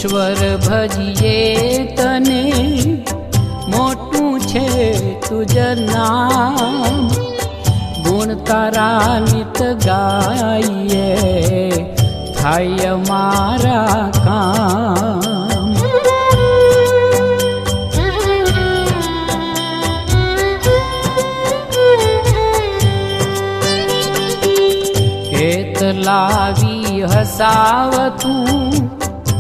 ઈશ્વર ભજીએ તને મોટું છે તુજ નામ ગુણ તારા નિત ગાઈએ થાય મારા કામ હેત લાવી હસાવતું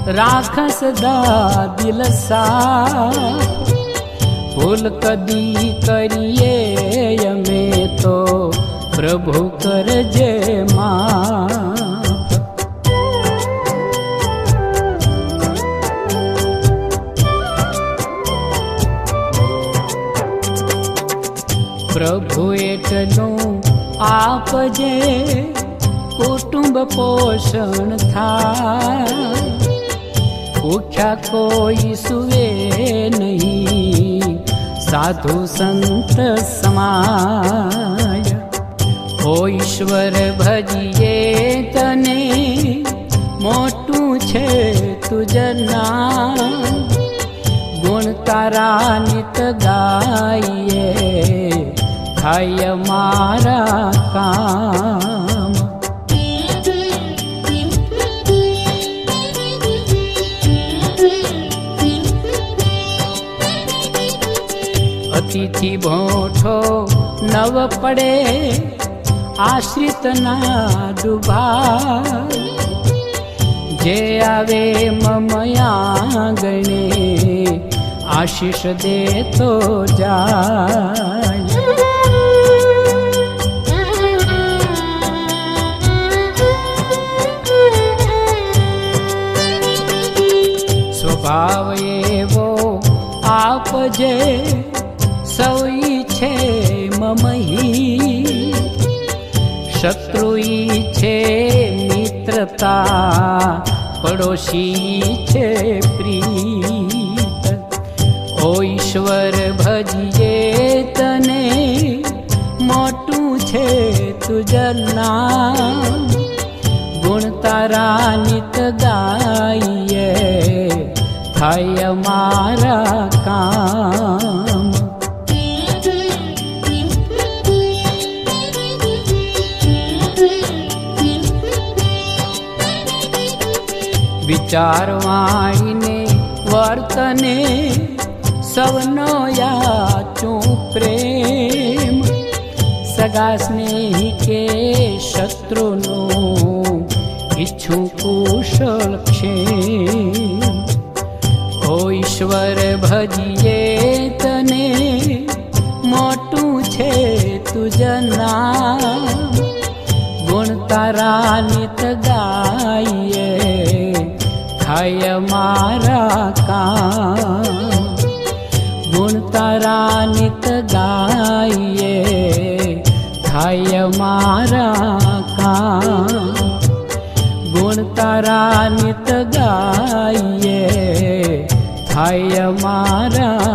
રાખ સદા દિલ સાફ ભૂલ કદી કરીએ અમે તો પ્રભુ કરજે માફ પ્રભુ એટલું આપજે કુટુંબ પોષણ થાય ભૂખ્યા કોઈ સુવે નહીં સાધુ સંત સમાય ઓ ઈશ્વર ભજીએ તને મોટું છે તુજ નામ ગુણ તારા નિત ગાઈએ થાય મારા કામ અતિથિ ભોઠો નવ પડે આશ્રિત ના ડૂબા જે આવે મમયા ગણે આશીષ દે તો જાય સ્વભાવ એવો આપજે સૌઈ છે મમહી શત્રુઈ છે મિત્રતા પડોશી છે પ્રીત ઓ ઈશ્વર ભજીએ તને મોટું છે તુજ નામ ગુણ તારા નિત ગાઈએ થાય મારા કામ વિચારવાણીને વર્તને સૌનો યાચું પ્રેમ સગા સ્નેહી કે શત્રુનું ઈચ્છું કુશળ ક્ષેમ ઓ ઈશ્વર ભજીએ તને મોટું છે તુજ નામ ગુણ તારા નિત ગાઈએ થાય મારા કામ ગુણ તારા નિત ગાઈએ થાય મારા કામ ગુણ તારા નિત ગાઈએ થાય મારા